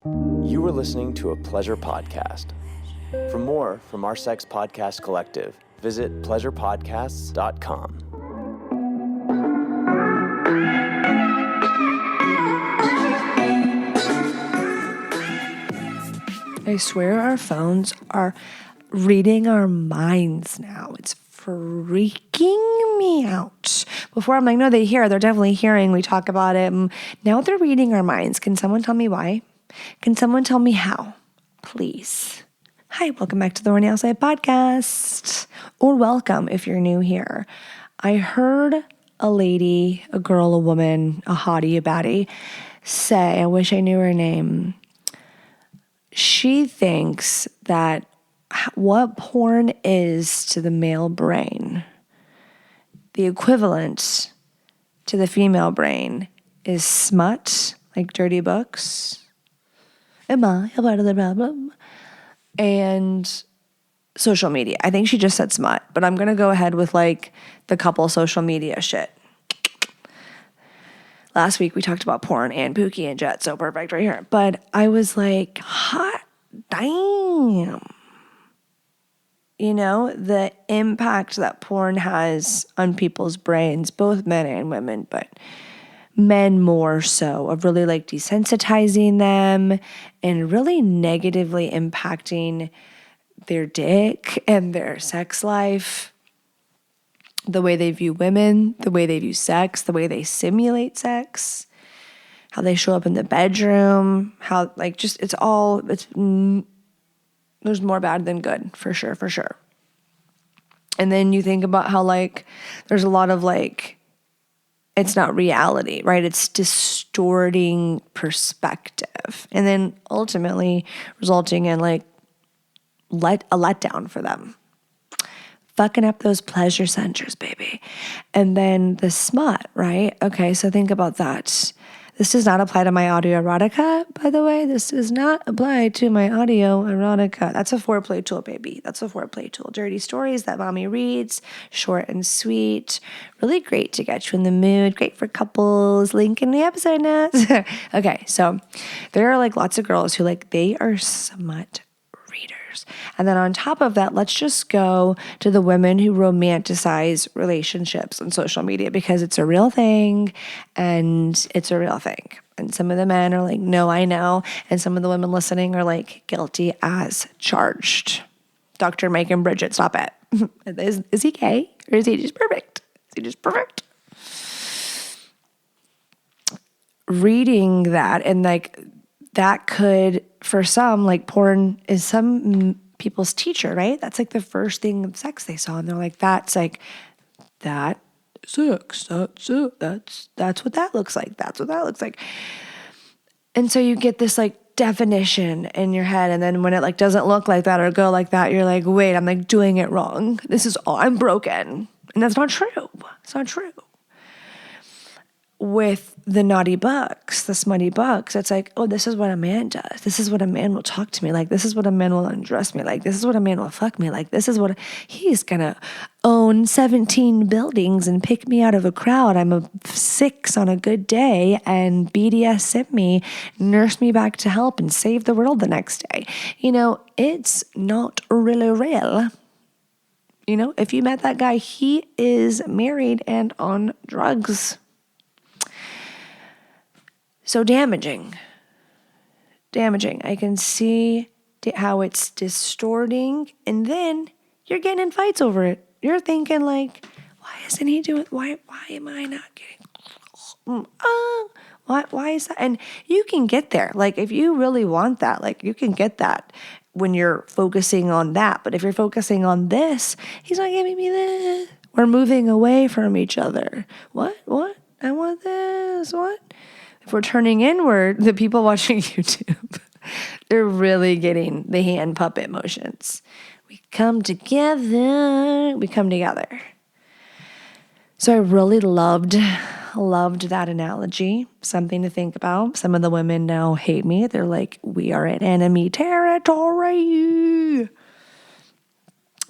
You are listening to a pleasure podcast. For more from our Sex Podcast Collective, visit pleasurepodcasts.com. I swear our phones are reading our minds now. It's freaking me out. Before I'm like, no, they're definitely hearing. We talk about it. Now they're reading our minds. Can someone tell me why? Can someone tell me how? Please. Hi, welcome back to the Horny Housewife podcast. Or welcome if you're new here. I heard a lady, a girl, a woman, a hottie, a baddie say, I wish I knew her name. She thinks that what porn is to the male brain, the equivalent to the female brain is smut, like dirty books. Am I a part of the problem? And social media. I think she just said smut, but I'm going to go ahead with like the couple social media shit. Last week we talked about porn and Pookie and Jet, so perfect right here. But I was like, hot damn. You know, the impact that porn has on people's brains, both men and women, but men more so, of really like desensitizing them and really negatively impacting their dick and their sex life, the way they view women, the way they view sex, the way they simulate sex, how they show up in the bedroom, how like just there's more bad than good, for sure. And then you think about how like there's a lot of like, it's not reality, right? It's distorting perspective. And then ultimately resulting in like a letdown for them. Fucking up those pleasure centers, baby. And then the smut, right? Okay, so think about that. This does not apply to my audio erotica, by the way. This does not apply to my audio erotica. That's a foreplay tool, baby. That's a foreplay tool. Dirty stories that mommy reads, short and sweet. Really great to get you in the mood. Great for couples. Link in the episode notes. Okay, so there are like lots of girls who like, they are smut readers. And then on top of that, let's just go to the women who romanticize relationships on social media, because it's a real thing and it's a real thing. And some of the men are like, no, I know. And some of the women listening are like, guilty as charged. Dr. Mike and Bridget, stop it. Is he gay or is he just perfect? Is he just perfect? Reading that and like, that could, for some, like porn is some people's teacher, right? That's like the first thing of sex they saw. And they're like, that's like, that sex, that's what that looks like. That's what that looks like. And so you get this like definition in your head. And then when it like doesn't look like that or go like that, you're like, wait, I'm like doing it wrong. This is all, I'm broken. And that's not true. It's not true. With the naughty books, the smutty books, it's like, oh, this is what a man does. This is what a man will talk to me like. This is what a man will undress me like. This is what a man will fuck me like. This is what he's gonna own 17 buildings and pick me out of a crowd. I'm a 6 on a good day and BDSM me, nurse me back to help and save the world the next day. You know, it's not really real. You know, if you met that guy, he is married and on drugs. So damaging. I can see how it's distorting, and then you're getting in fights over it. You're thinking like, why isn't he doing? Why am I not getting? Why is that? And you can get there. Like if you really want that, like you can get that when you're focusing on that. But if you're focusing on this, he's not giving me this. We're moving away from each other. What? I want this. What? If we're turning inward, the people watching YouTube, they're really getting the hand puppet motions. We come together. So I really loved that analogy. Something to think about. Some of the women now hate me. They're like, we are in enemy territory.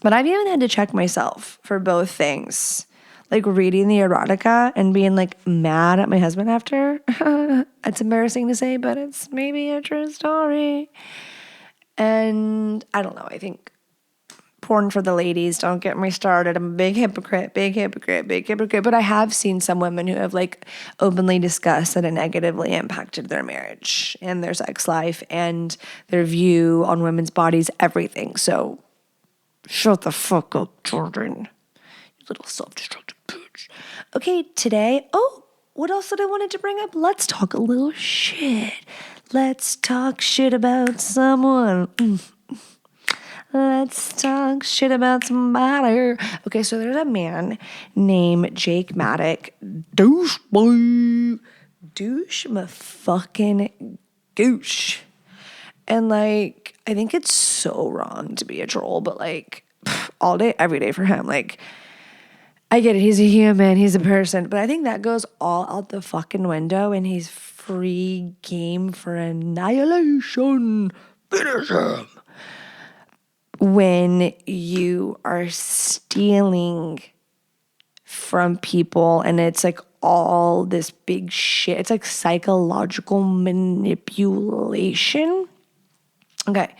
But I've even had to check myself for both things. like reading the erotica and being like mad at my husband after. It's embarrassing to say, but it's maybe a true story. And I don't know, I think porn for the ladies, don't get me started. I'm a big hypocrite. But I have seen some women who have like openly discussed that it negatively impacted their marriage and their sex life and their view on women's bodies, everything. So shut the fuck up, Jordan. You little self-destructive bitch. Okay, today, what else did I wanted to bring up? Let's talk a little shit. Let's talk shit about someone. Let's talk shit about somebody. Okay, so there's a man named Jake Maddock. Douche boy. Douche my fucking goosh. And like, I think it's so wrong to be a troll, but like, all day, every day for him. Like, I get it. He's a human. He's a person. But I think that goes all out the fucking window and he's free game for annihilation. Finish him. When you are stealing from people and it's like all this big shit. It's like psychological manipulation. Okay.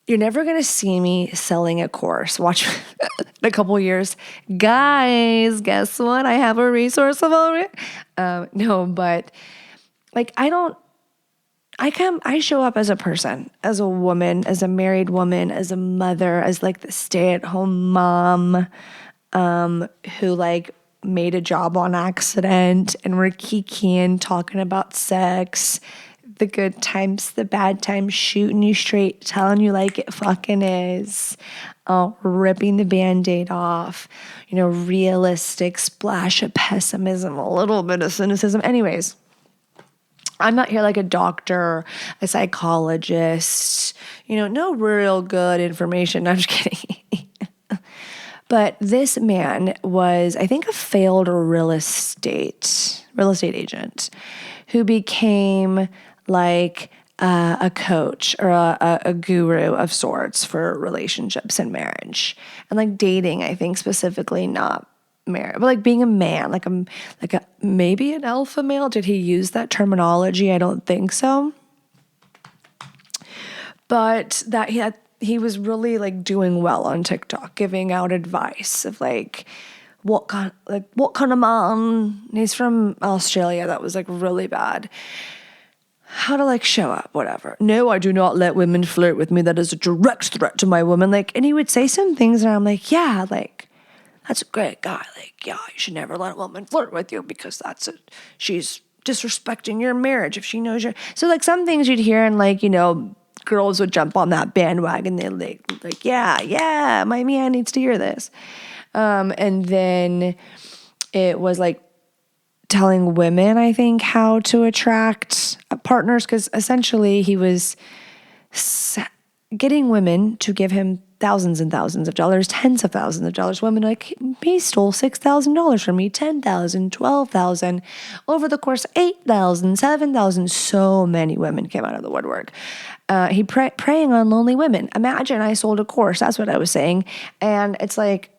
You're never going to see me selling a course. Watch in a couple years. Guys, guess what? I have a resource about it. No, but like I show up as a person, as a woman, as a married woman, as a mother, as like the stay-at-home mom who like made a job on accident and we're kikiing, talking about sex, the good times, the bad times, shooting you straight, telling you like it fucking is, ripping the Band-Aid off, realistic splash of pessimism, a little bit of cynicism. Anyways, I'm not here like a doctor, a psychologist, no real good information. No, I'm just kidding. But this man was, I think, a failed real estate agent who became like a coach or a guru of sorts for relationships and marriage and like dating, I think specifically, not marriage, but like being a man, like a maybe an alpha male. Did he use that terminology? I don't think so. But that he was really like doing well on TikTok, giving out advice of like what kind of man. He's from Australia. That was like really bad. How to like show up, whatever. No, I do not let women flirt with me. That is a direct threat to my woman. Like, and he would say some things, and I'm like, yeah, like that's a great guy. Like, yeah, you should never let a woman flirt with you because she's disrespecting your marriage if she knows you're. So like some things you'd hear and like, girls would jump on that bandwagon. They're like, yeah, my man needs to hear this. And then it was like telling women, I think, how to attract partners, because essentially he was getting women to give him thousands and thousands of dollars, tens of thousands of dollars. Women like, he stole $6,000 from me, $10,000, $12,000, over the course, $8,000, $7,000. So many women came out of the woodwork. He preying on lonely women. Imagine I sold a course. That's what I was saying. And it's like,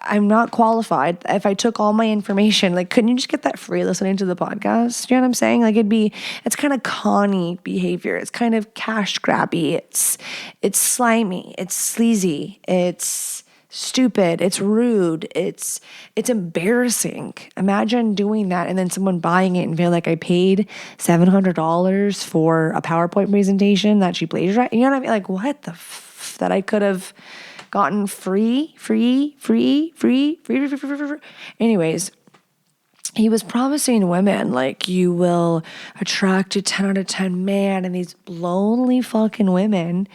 I'm not qualified. If I took all my information, like, couldn't you just get that free listening to the podcast? You know what I'm saying? Like, it's kind of conny behavior. It's kind of cash grabby. It's slimy. It's sleazy. It's stupid. It's rude. It's embarrassing. Imagine doing that and then someone buying it and feeling like I paid $700 for a PowerPoint presentation that she plagiarized. You know what I mean? Like, what the that I could have gotten free. Anyways, he was promising women, like, you will attract a 10 out of 10 man. And these lonely fucking women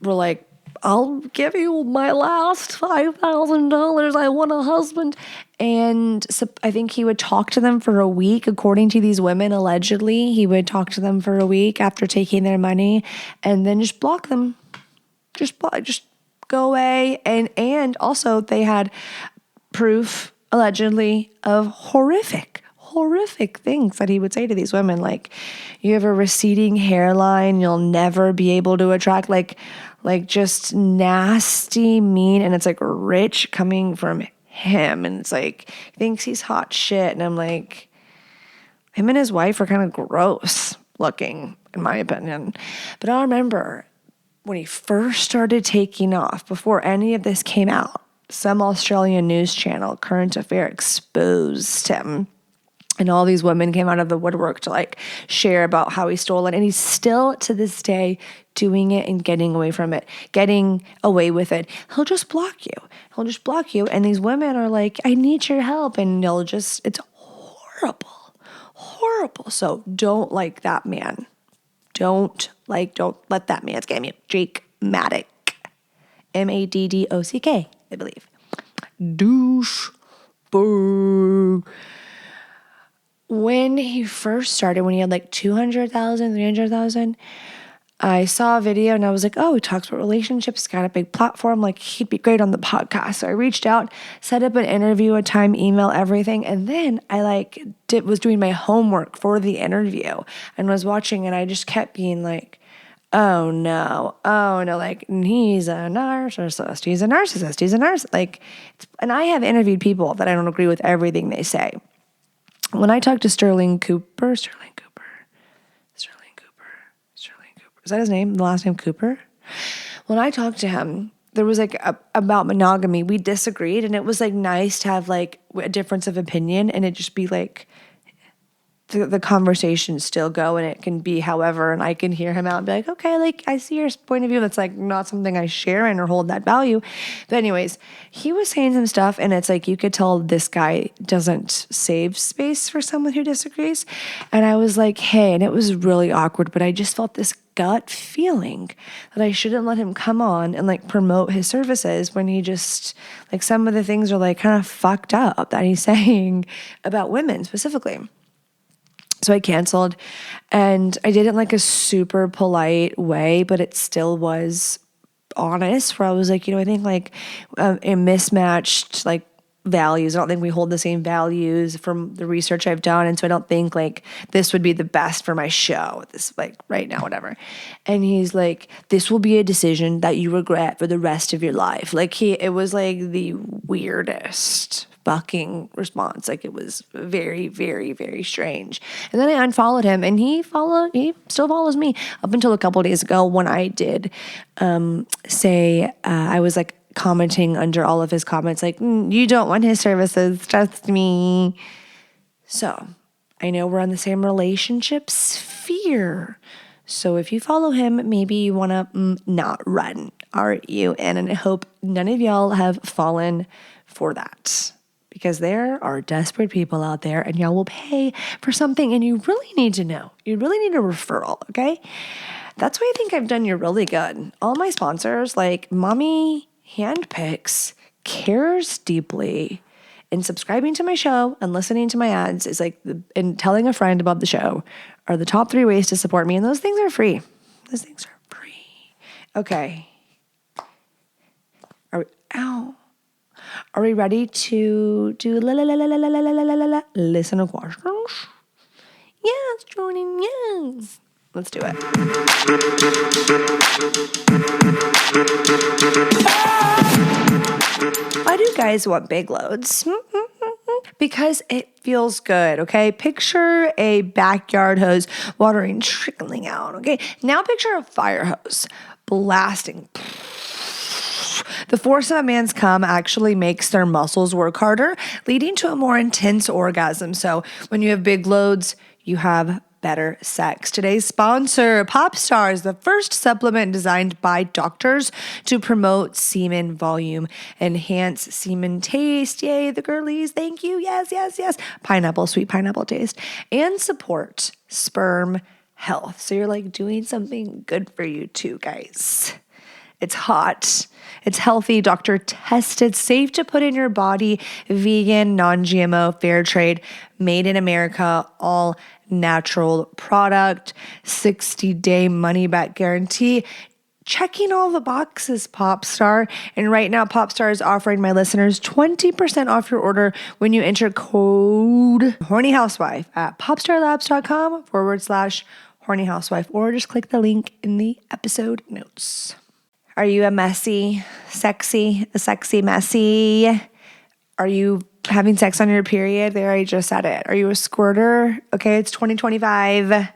were like, I'll give you my last $5,000. I want a husband. And so I think he would talk to them for a week, according to these women, allegedly. He would talk to them for a week after taking their money and then just block them. Just go away. And also they had proof, allegedly, of horrific horrific things that he would say to these women. Like, you have a receding hairline, you'll never be able to attract, like just nasty, mean. And it's like rich coming from him. And it's like, he thinks he's hot shit. And I'm like, him and his wife are kind of gross looking, in my opinion. But I remember when he first started taking off, before any of this came out, some Australian news channel, Current Affair, exposed him. And all these women came out of the woodwork to like share about how he stole it. And he's still to this day doing it and getting away from it, getting away with it. He'll just block you. And these women are like, I need your help. And it's horrible. So don't like that man. Don't let that man scam you. Jake Maddock. Maddock, I believe. Douchebag. When he first started, when he had like 200,000, 300,000, I saw a video and I was like, oh, he talks about relationships, he's got a big platform, like he'd be great on the podcast. So I reached out, set up an interview, a time, email, everything. And then I was doing my homework for the interview and was watching, and I just kept being like, oh no, like he's a narcissist. Like, and I have interviewed people that I don't agree with everything they say. When I talked to Sterling Cooper, is that his name? The last name Cooper? When I talked to him, there was like about monogamy. We disagreed, and it was like nice to have like a difference of opinion, and it just be like the conversation still go, and it can be however, and I can hear him out and be like, okay, like I see your point of view. That's like not something I share and or hold that value. But anyways, he was saying some stuff, and it's like you could tell this guy doesn't save space for someone who disagrees. And I was like, hey, and it was really awkward, but I just felt this gut feeling that I shouldn't let him come on and like promote his services when he just like some of the things are like kind of fucked up that he's saying about women specifically. So I canceled, and I did it in like a super polite way, but it still was honest, where I was like, I think like a mismatched like values. I don't think we hold the same values from the research I've done. And so I don't think like this would be the best for my show, this like right now, whatever. And he's like, this will be a decision that you regret for the rest of your life. Like it was like the weirdest fucking response. Like it was very, very, very strange. And then I unfollowed him, and he still follows me up until a couple of days ago when I did say, I was like commenting under all of his comments, like, you don't want his services, trust me. So I know we're on the same relationship sphere. So if you follow him, maybe you want to not run, aren't you? And I hope none of y'all have fallen for that, because there are desperate people out there, and y'all will pay for something, and you really need to know. You really need a referral, okay? That's why I think I've done you really good. All my sponsors, like Mommy Handpicks, cares deeply, and subscribing to my show and listening to my ads is like, and telling a friend about the show are the top 3 ways to support me, and those things are free. Okay. Are we ready to do listener questions? Yes, joining, yes. Let's do it. Why do guys want big loads? Because it feels good, okay? Picture a backyard hose, watering trickling out, okay? Now picture a fire hose blasting. The force of a man's cum actually makes their muscles work harder, leading to a more intense orgasm. So when you have big loads, you have better sex. Today's sponsor, Pop Stars, the first supplement designed by doctors to promote semen volume, enhance semen taste. Yay, the girlies. Thank you. Yes. Pineapple, sweet pineapple taste, and support sperm health. So you're like doing something good for you too, guys. It's hot. It's healthy, doctor tested, safe to put in your body, vegan, non-GMO, fair trade, made in America, all natural product, 60-day money-back guarantee. checking all the boxes, Popstar. And right now, Popstar is offering my listeners 20% off your order when you enter code HornyHousewife at popstarlabs.com/HornyHousewife, or just click the link in the episode notes. Are you a sexy messy? Are you having sex on your period? There, I just said it. Are you a squirter? Okay, it's 2025.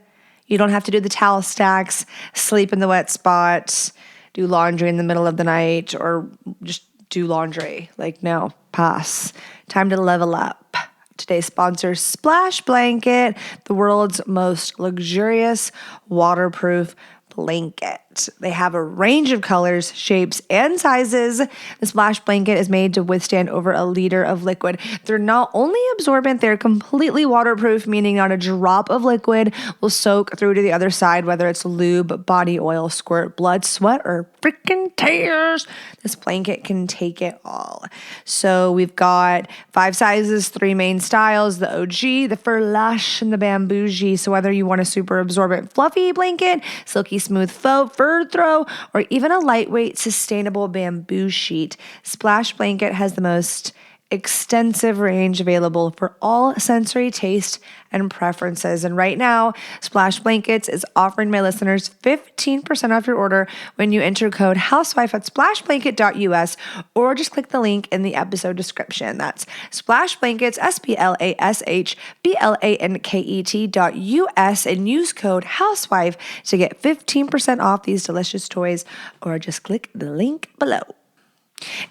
You don't have to do the towel stacks, sleep in the wet spot, do laundry in the middle of the night, or just do laundry. Like, no, pass. Time to level up. Today's sponsor, Splash Blanket, the world's most luxurious waterproof blanket. They have a range of colors, shapes, and sizes. The Splash Blanket is made to withstand over a liter of liquid. They're not only absorbent, they're completely waterproof, meaning not a drop of liquid will soak through to the other side, whether it's lube, body oil, squirt, blood, sweat, or freaking tears. This blanket can take it all. So we've got 5 sizes, 3 main styles, the OG, the Fur Lush, and the Bambougie. So whether you want a super absorbent fluffy blanket, silky smooth faux fur throw, or even a lightweight sustainable bamboo sheet, Splash Blanket has the most extensive range available for all sensory taste and preferences. And right now, Splash Blankets is offering my listeners 15% off your order when you enter code HOUSEWIFE at splashblanket.us, or just click the link in the episode description. That's Splash Blankets, SPLASHBLANKET.us, and use code HOUSEWIFE to get 15% off these delicious toys, or just click the link below.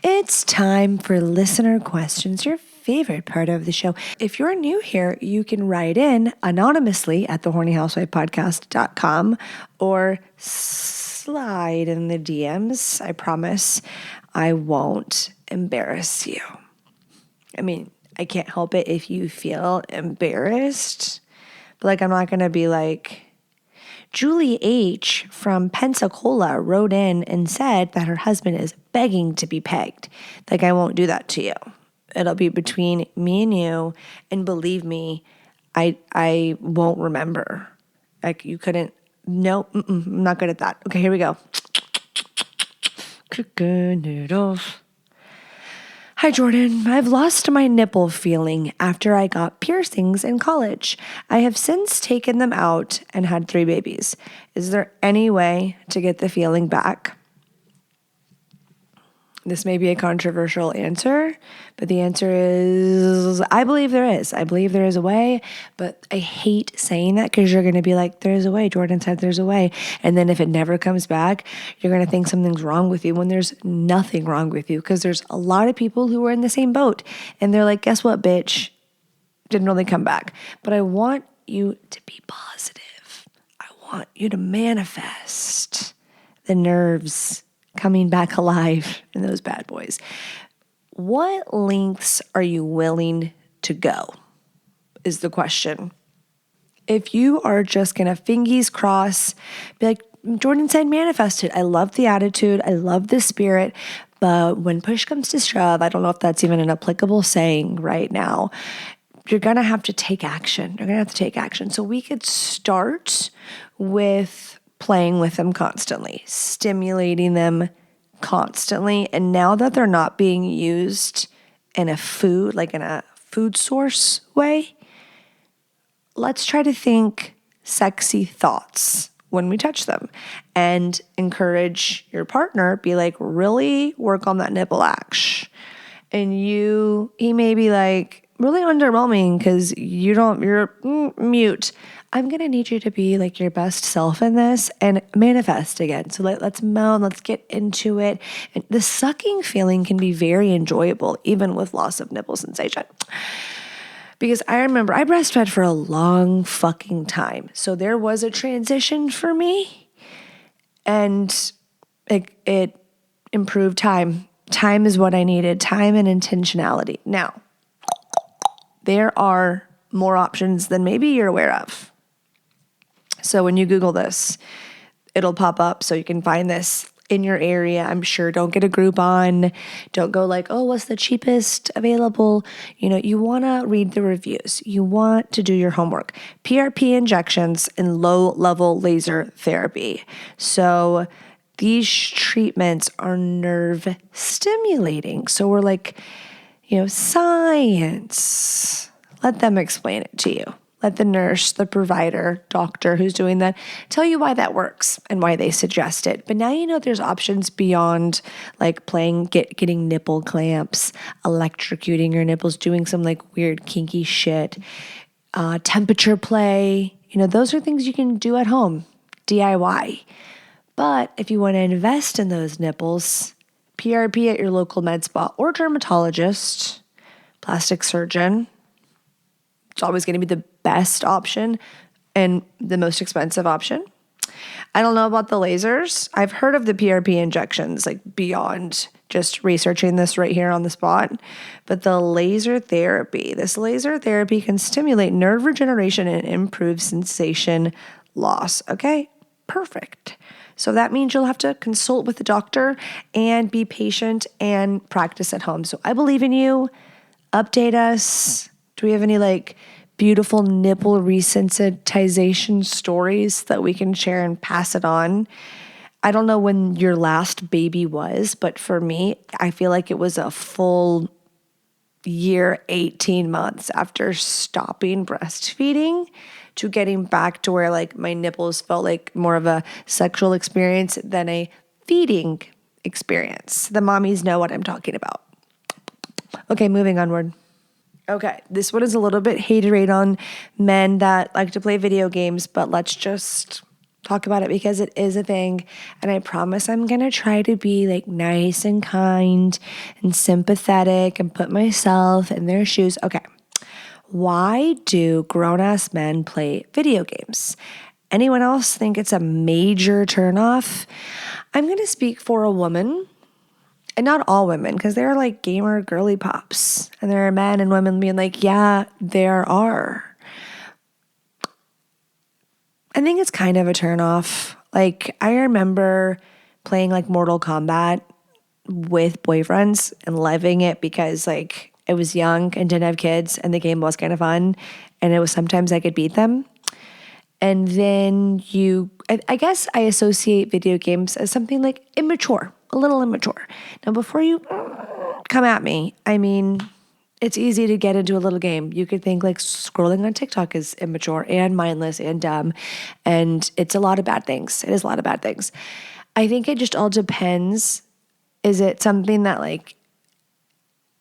It's time for listener questions, your favorite part of the show. If you're new here, you can write in anonymously at thehornyhousewifepodcast.com or slide in the DMs. I promise I won't embarrass you. I mean, I can't help it if you feel embarrassed, but like, I'm not going to be like, Julie H. from Pensacola wrote in and said that her husband is begging to be pegged. Like, I won't do that to you. It'll be between me and you, and believe me, I won't remember. Like, you couldn't, no, I'm not good at that. Okay, here we go. Kicking it off. Hi, Jordan. I've lost my nipple feeling after I got piercings in college. I have since taken them out and had 3 babies. Is there any way to get the feeling back? This may be a controversial answer, but the answer is, I believe there is. I believe there is a way, but I hate saying that because you're going to be like, there's a way. Jordan said there's a way. And then if it never comes back, you're going to think something's wrong with you when there's nothing wrong with you, because there's a lot of people who are in the same boat and they're like, guess what, bitch? Didn't really come back. But I want you to be positive. I want you to manifest the nerves coming back alive in those bad boys. What lengths are you willing to go is the question. If you are just going to fingies cross, be like, Jordan said, manifest it. I love the attitude. I love the spirit. But when push comes to shove, I don't know if that's even an applicable saying right now. You're going to have to take action. You're going to have to take action. So we could start with playing with them constantly, stimulating them constantly. And now that they're not being used in a food, like in a food source way, let's try to think sexy thoughts when we touch them and encourage your partner. Be like, really work on that nipple action. And he may be like, really underwhelming because you're mute. I'm going to need you to be like your best self in this and manifest again. So let's moan, let's get into it. And the sucking feeling can be very enjoyable, even with loss of nipple sensation. Because I remember I breastfed for a long fucking time. So there was a transition for me, and it improved time. Time is what I needed, time and intentionality. Now, there are more options than maybe you're aware of. So when you Google this, it'll pop up so you can find this in your area. I'm sure don't get a Groupon. Don't go like, oh, what's the cheapest available? You want to read the reviews. You want to do your homework. PRP injections and low-level laser therapy. So these treatments are nerve stimulating. So we're like, science. Let them explain it to you. Let the nurse, the provider, doctor who's doing that tell you why that works and why they suggest it. But now you know there's options beyond like getting nipple clamps, electrocuting your nipples, doing some like weird kinky shit, temperature play. Those are things you can do at home, DIY. But if you want to invest in those nipples, PRP at your local med spa or dermatologist, plastic surgeon, it's always going to be the best option and the most expensive option. I don't know about the lasers. I've heard of the PRP injections, like beyond just researching this right here on the spot. But the laser therapy, this laser therapy can stimulate nerve regeneration and improve sensation loss. Okay, perfect. So that means you'll have to consult with the doctor and be patient and practice at home. So I believe in you. Update us. Do we have any like beautiful nipple resensitization stories that we can share and pass it on? I don't know when your last baby was, but for me, I feel like it was a full year, 18 months after stopping breastfeeding to getting back to where like my nipples felt like more of a sexual experience than a feeding experience. The mommies know what I'm talking about. Okay, moving onward. Okay, this one is a little bit haterade on men that like to play video games, but let's just talk about it because it is a thing. And I promise I'm going to try to be like nice and kind and sympathetic and put myself in their shoes. Okay, why do grown-ass men play video games? Anyone else think it's a major turnoff? I'm going to speak for a woman. And not all women, because there are like gamer girly pops. And there are men and women being like, yeah, there are. I think it's kind of a turnoff. Like, I remember playing like Mortal Kombat with boyfriends and loving it because like I was young and didn't have kids and the game was kind of fun. And it was sometimes I could beat them. And then I guess I associate video games as something like immature. A little immature. Now, before you come at me, I mean, it's easy to get into a little game. You could think like scrolling on TikTok is immature and mindless and dumb, and it's a lot of bad things. It is a lot of bad things. I think it just all depends. Is it something that like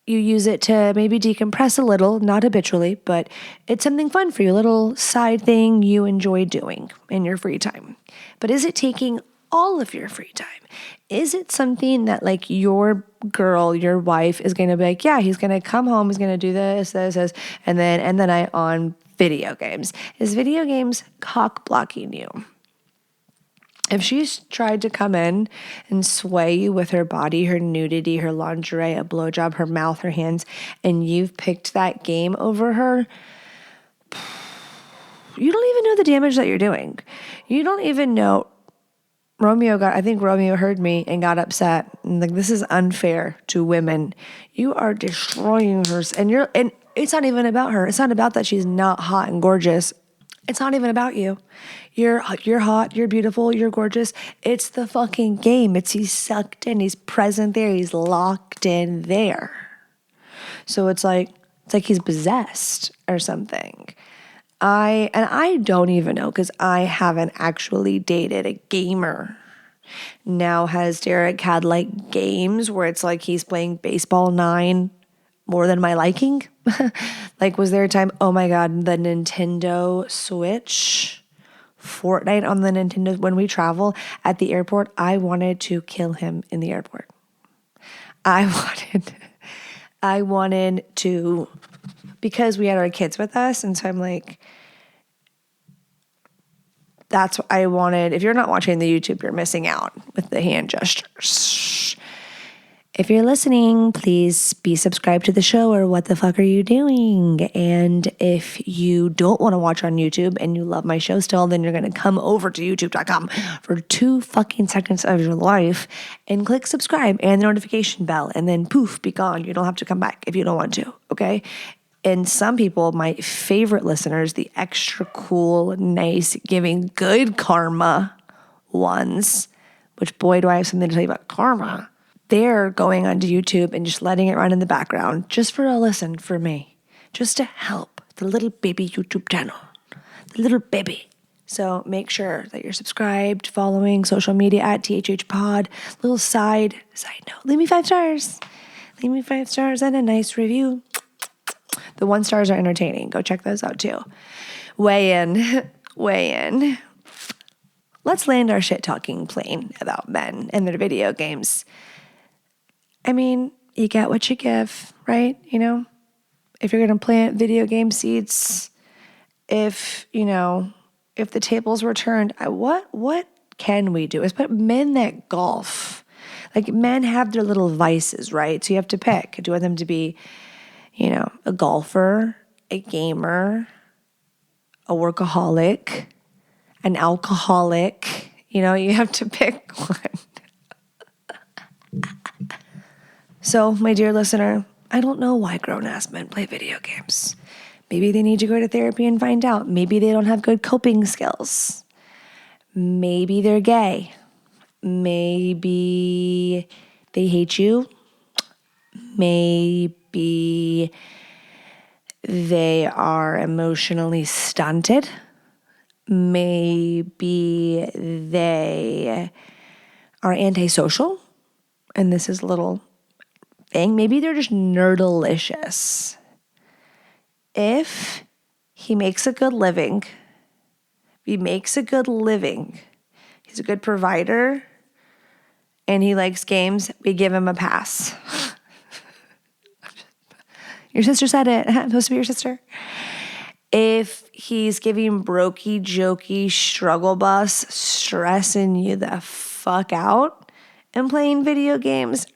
you use it to maybe decompress a little, not habitually, but it's something fun for you, a little side thing you enjoy doing in your free time. But is it taking all of your free time? Is it something that like your girl, your wife is going to be like, yeah, he's going to come home, he's going to do this, and then end the night on video games? Is video games cock blocking you? If she's tried to come in and sway you with her body, her nudity, her lingerie, a blowjob, her mouth, her hands, and you've picked that game over her, you don't even know the damage that you're doing. You don't even know. I think Romeo heard me and got upset. And like, this is unfair to women. You are destroying her. And it's not even about her. It's not about that she's not hot and gorgeous. It's not even about you. You're hot, you're beautiful, you're gorgeous. It's the fucking game. He's sucked in, he's present there, he's locked in there. So it's like he's possessed or something. I don't even know because I haven't actually dated a gamer. Now, has Derek had like games where it's like he's playing baseball 9 more than my liking? Like, was there a time, oh my God, the Nintendo Switch, Fortnite on the Nintendo, when we travel at the airport, I wanted to kill him in the airport. I wanted to, because we had our kids with us. And so I'm like, that's what I wanted. If you're not watching the YouTube, you're missing out with the hand gestures. If you're listening, please be subscribed to the show, or what the fuck are you doing? And if you don't want to watch on YouTube and you love my show still, then you're going to come over to youtube.com for 2 fucking seconds of your life and click subscribe and the notification bell, and then poof, be gone. You don't have to come back if you don't want to, okay? And some people, my favorite listeners, the extra cool, nice, giving good karma ones, which boy, do I have something to tell you about karma. They're going onto YouTube and just letting it run in the background just for a listen for me, just to help the little baby YouTube channel, the little baby. So make sure that you're subscribed, following social media at THHpod. Little side note, leave me 5 stars. Leave me 5 stars and a nice review. The 1 stars are entertaining. Go check those out too. Weigh in. Let's land our shit talking plane about men and their video games. I mean, you get what you give, right? You know, if you're going to plant video game seeds, if the tables were turned, what can we do? But men that golf, like men have their little vices, right? So you have to pick. Do you want them to be, a golfer, a gamer, a workaholic, an alcoholic? You have to pick one. So, my dear listener, I don't know why grown-ass men play video games. Maybe they need to go to therapy and find out. Maybe they don't have good coping skills. Maybe they're gay. Maybe they hate you. Maybe they are emotionally stunted. Maybe they are antisocial. And this is a little thing. Maybe they're just nerdalicious. If he makes a good living, he's a good provider, and he likes games, we give him a pass. Your sister said it. I'm supposed to be your sister. If he's giving brokey, jokey, struggle bus, stressing you the fuck out, and playing video games,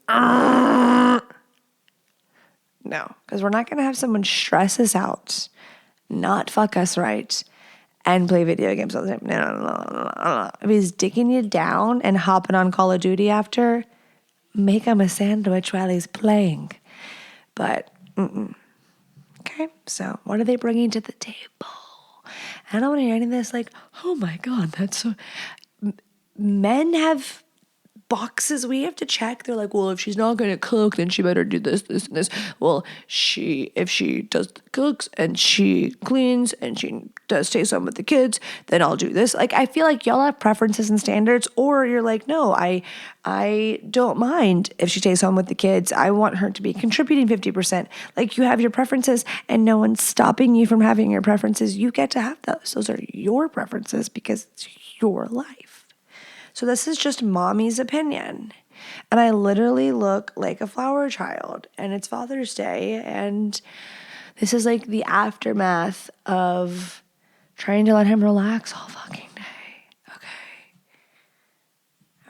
no, because we're not going to have someone stress us out, not fuck us right, and play video games all the time. No. If he's digging you down and hopping on Call of Duty after, make him a sandwich while he's playing. But, okay, so what are they bringing to the table? I don't want to hear any of this like, oh my God, that's so... Men have boxes we have to check. They're like, well, if she's not going to cook, then she better do this, this, and this. Well, if she does cooks and she cleans and she does stay home with the kids, then I'll do this. Like, I feel like y'all have preferences and standards, or you're like, no, I don't mind if she stays home with the kids. I want her to be contributing 50%. Like, you have your preferences and no one's stopping you from having your preferences. You get to have those. Those are your preferences because it's your life. So this is just mommy's opinion. And I literally look like a flower child. And it's Father's Day. And this is like the aftermath of trying to let him relax all fucking day. Okay.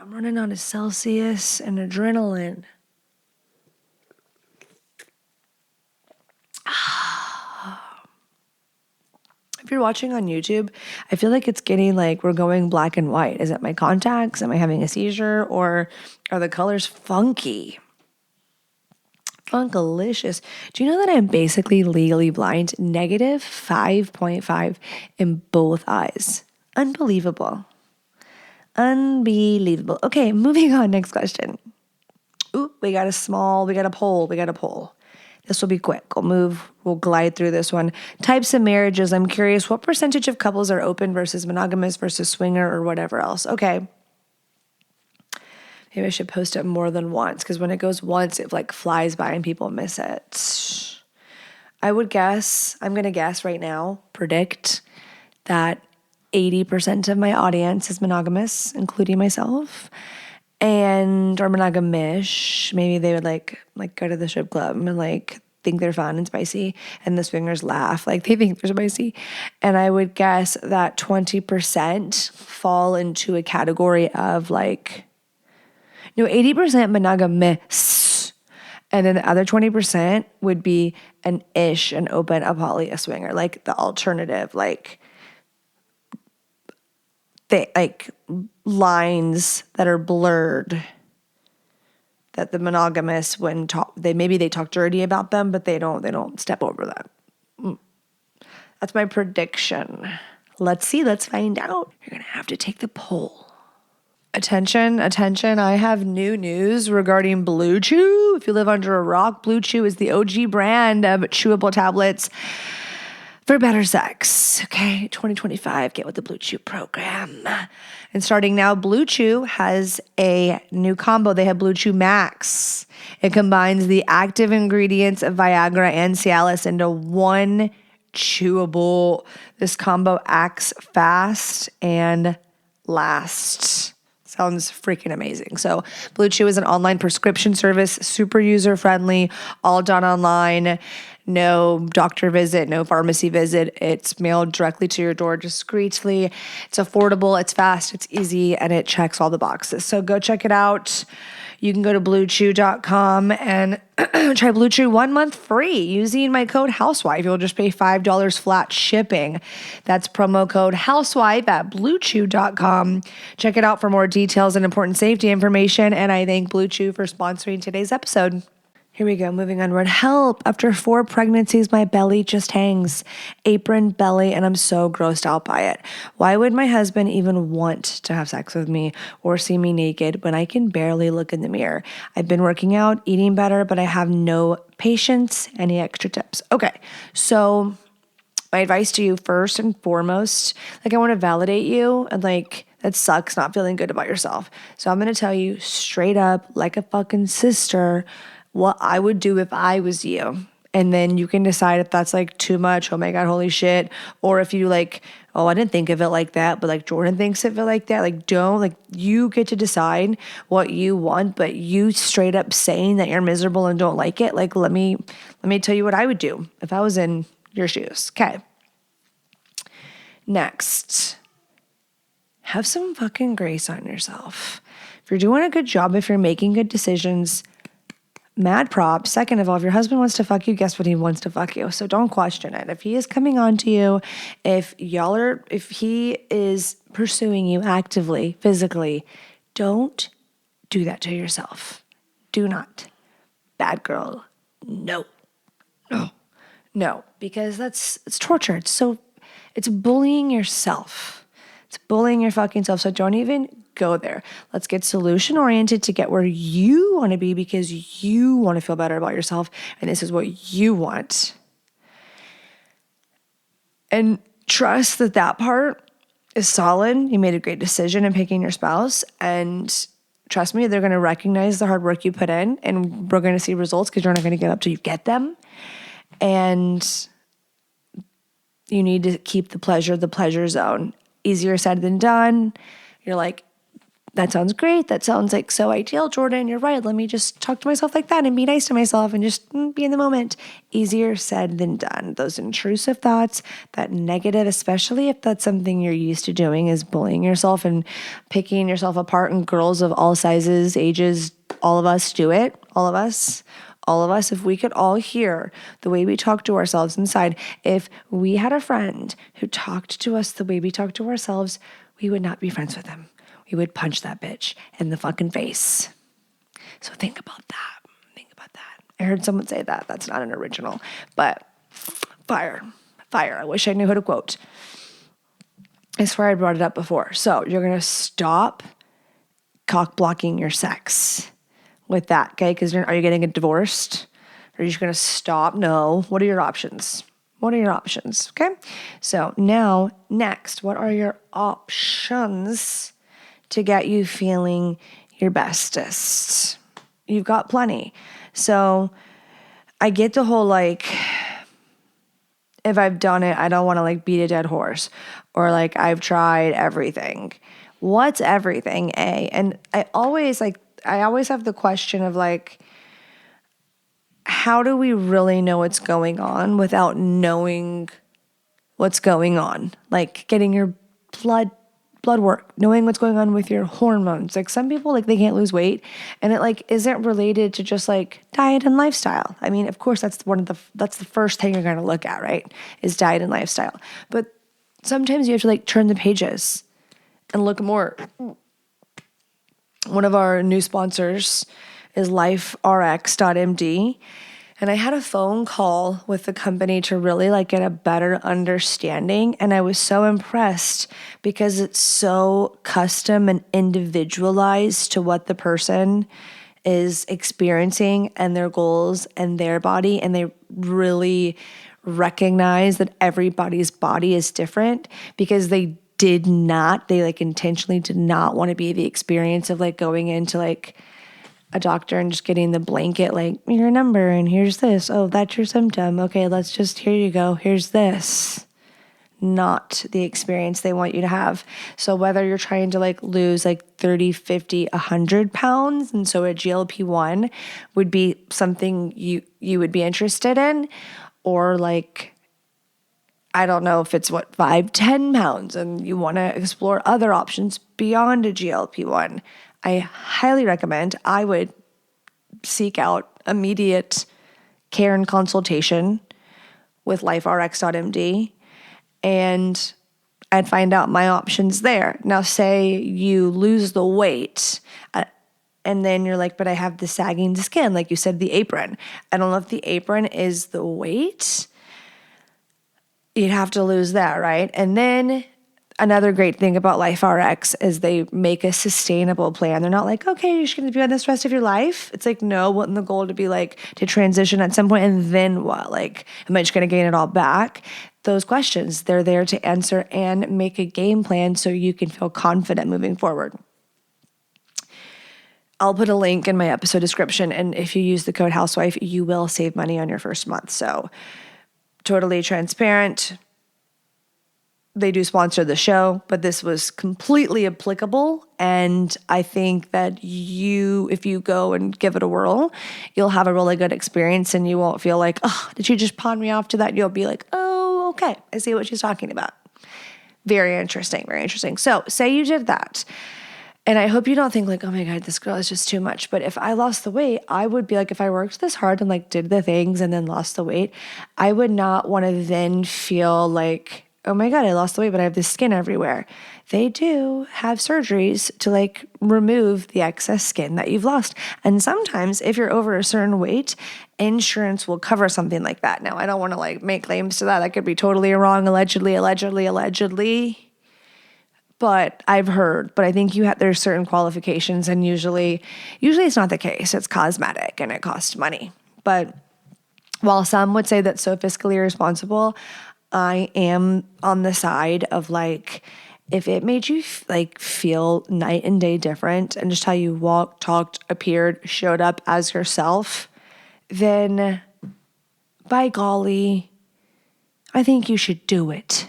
I'm running on a Celsius and adrenaline. If you're watching on YouTube, I feel like it's getting like we're going black and white. Is it my contacts? Am I having a seizure? Or are the colors funky? Funkalicious. Do you know that I'm basically legally blind? Negative 5.5 in both eyes. Unbelievable. Okay, moving on. Next question. Ooh, we got a poll. This will be quick. We'll glide through this one. Types of marriages. I'm curious, what percentage of couples are open versus monogamous versus swinger or whatever else? Okay. Maybe I should post it more than once, because when it goes once, it like flies by and people miss it. I'm going to guess right now, predict that 80% of my audience is monogamous, including myself. Or monogamish. Maybe they would like go to the strip club and like think they're fun and spicy, and the swingers laugh like they think they're spicy. And I would guess that 20% fall into a category of 80% monogamous, and then the other 20% would be an open, a poly, a swinger, like the alternative, lines that are blurred, that the monogamous when they talk dirty about them, but they don't step over that. That's my prediction. Let's see. Let's find out. You're gonna have to take the poll. Attention. I have new news regarding Blue Chew. If you live under a rock, Blue Chew is the OG brand of chewable tablets for better sex. Okay, 2025, get with the Blue Chew program. And starting now, Blue Chew has a new combo. They have Blue Chew Max. It combines the active ingredients of Viagra and Cialis into one chewable. This combo acts fast and lasts. Sounds freaking amazing. So Blue Chew is an online prescription service, super user-friendly, all done online. No doctor visit, no pharmacy visit. It's mailed directly to your door discreetly. It's affordable, it's fast, it's easy, and it checks all the boxes. So go check it out. You can go to bluechew.com and try Blue Chew 1 month free using my code Housewife. You'll just pay $5 flat shipping. That's promo code Housewife at bluechew.com. Check it out for more details and important safety information. And I thank Blue Chew for sponsoring today's episode. Here we go, moving onward. Help! After 4 pregnancies, my belly just hangs. Apron, belly, and I'm so grossed out by it. Why would my husband even want to have sex with me or see me naked when I can barely look in the mirror? I've been working out, eating better, but I have no patience. Any extra tips? Okay, so my advice to you first and foremost, I want to validate you and that sucks not feeling good about yourself. So I'm going to tell you straight up, like a fucking sister, what I would do if I was you. And then you can decide if that's too much, oh my God, holy shit. Or if you oh, I didn't think of it like that, but Jordan thinks of it like that. You get to decide what you want, but you straight up saying that you're miserable and don't like it. Let me tell you what I would do if I was in your shoes. Okay. Next, have some fucking grace on yourself. If you're doing a good job, if you're making good decisions, mad props. Second of all, if your husband wants to fuck you, guess what? He wants to fuck you. So don't question it. If he is coming on to you, if he is pursuing you actively, physically, don't do that to yourself. Do not. Bad girl. No. Because it's torture. It's bullying yourself. It's bullying your fucking self. So don't even go there. Let's get solution oriented to get where you want to be because you want to feel better about yourself. And this is what you want. And trust that part is solid. You made a great decision in picking your spouse. And trust me, they're going to recognize the hard work you put in. And we're going to see results because you're not going to get up till you get them. And you need to keep the pleasure zone. Easier said than done. You're that sounds great. That sounds so ideal, Jordan. You're right. Let me just talk to myself like that and be nice to myself and just be in the moment. Easier said than done. Those intrusive thoughts, that negative, especially if that's something you're used to doing, is bullying yourself and picking yourself apart. And girls of all sizes, ages, all of us do it. All of us, if we could all hear the way we talk to ourselves inside, if we had a friend who talked to us the way we talk to ourselves, we would not be friends with them. We would punch that bitch in the fucking face. So think about that. I heard someone say that. That's not an original, but fire. I wish I knew who to quote. I swear I brought it up before. So you're going to stop cock blocking your sex with that, okay? Because are you getting divorced? Are you just going to stop? No. What are your options? Okay? So now, next, what are your options to get you feeling your bestest? You've got plenty. So I get the whole if I've done it, I don't want to beat a dead horse, or I've tried everything. What's everything, A? And I always have the question of how do we really know what's going on without knowing what's going on? Getting your blood work, knowing what's going on with your hormones. Some people, they can't lose weight, and it isn't related to just diet and lifestyle. I mean, of course, that's the first thing you're going to look at, right? Is diet and lifestyle. But sometimes you have to turn the pages and look more. One of our new sponsors is liferx.md. And I had a phone call with the company to really like get a better understanding. And I was so impressed because it's so custom and individualized to what the person is experiencing and their goals and their body. And they really recognize that everybody's body is different because they like intentionally did not want to be the experience of like going into like a doctor and just getting the blanket, like, your number and here's this. Oh, that's your symptom. Okay, here you go. Here's this. Not the experience they want you to have. So whether you're trying to like lose like 30, 50, 100 pounds, and so a GLP-1 would be something you would be interested in, or like, I don't know if it's 5, 10 pounds and you want to explore other options beyond a GLP-1. I highly recommend. I would seek out immediate care and consultation with liferx.md, and I'd find out my options there. Now, say you lose the weight, and then you're like, but I have the sagging skin, like you said, the apron. I don't know if the apron is the weight. You'd have to lose that, right? And then another great thing about LifeRx is they make a sustainable plan. They're not like, okay, you're just going to be on this rest of your life. It's like, no, wouldn't the goal to be like to transition at some point, and then what? Like, am I just going to gain it all back? Those questions, they're there to answer and make a game plan so you can feel confident moving forward. I'll put a link in my episode description, and if you use the code Housewife, you will save money on your first month. So totally transparent. They do sponsor the show, but this was completely applicable. And I think that if you go and give it a whirl, you'll have a really good experience, and you won't feel like, oh, did she just pawn me off to that? You'll be like, oh, okay, I see what she's talking about. Very interesting, very interesting. So say you did that. And I hope you don't think like, oh my God, this girl is just too much. But if I lost the weight, I would be like, if I worked this hard and like did the things and then lost the weight, I would not want to then feel like, oh my God, I lost the weight, but I have this skin everywhere. They do have surgeries to like remove the excess skin that you've lost. And sometimes if you're over a certain weight, insurance will cover something like that. Now, I don't want to like make claims to that. That could be totally wrong, allegedly. But I've heard, but I think there's certain qualifications, and usually it's not the case. It's cosmetic and it costs money. But while some would say that's so fiscally irresponsible, I am on the side of like, if it made you like feel night and day different, and just how you walked, talked, appeared, showed up as yourself, then by golly, I think you should do it.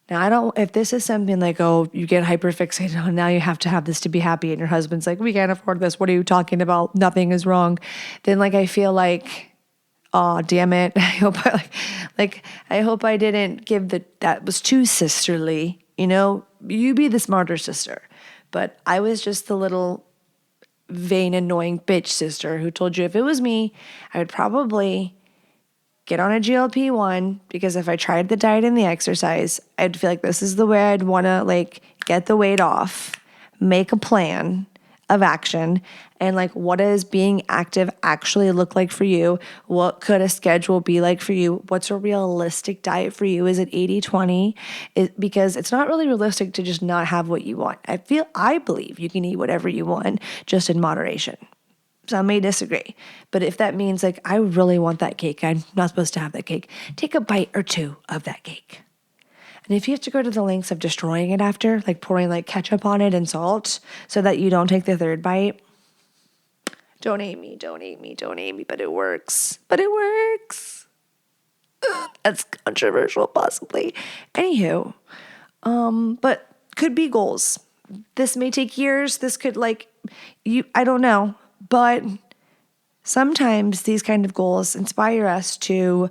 Now, if this is something like, oh, you get hyperfixated on, now you have to have this to be happy, and your husband's like, we can't afford this. What are you talking about? Nothing is wrong. Then like, I feel like, oh, damn it. I hope I didn't give that was too sisterly, you be the smarter sister. But I was just the little vain, annoying bitch sister who told you if it was me, I would probably get on a GLP-1, because if I tried the diet and the exercise, I'd feel like this is the way I'd want to like get the weight off, make a plan of action, and like, what does being active actually look like for you? What could a schedule be like for you? What's a realistic diet for you? Is it 80-20? Because it's not really realistic to just not have what you want. I believe you can eat whatever you want, just in moderation. Some may disagree, but if that means like, I really want that cake, I'm not supposed to have that cake, take a bite or two of that cake. And if you have to go to the lengths of destroying it after, like pouring like ketchup on it and salt so that you don't take the third bite, don't hate me, but it works. That's controversial, possibly. Anywho, but could be goals. This may take years. This could I don't know. But sometimes these kind of goals inspire us to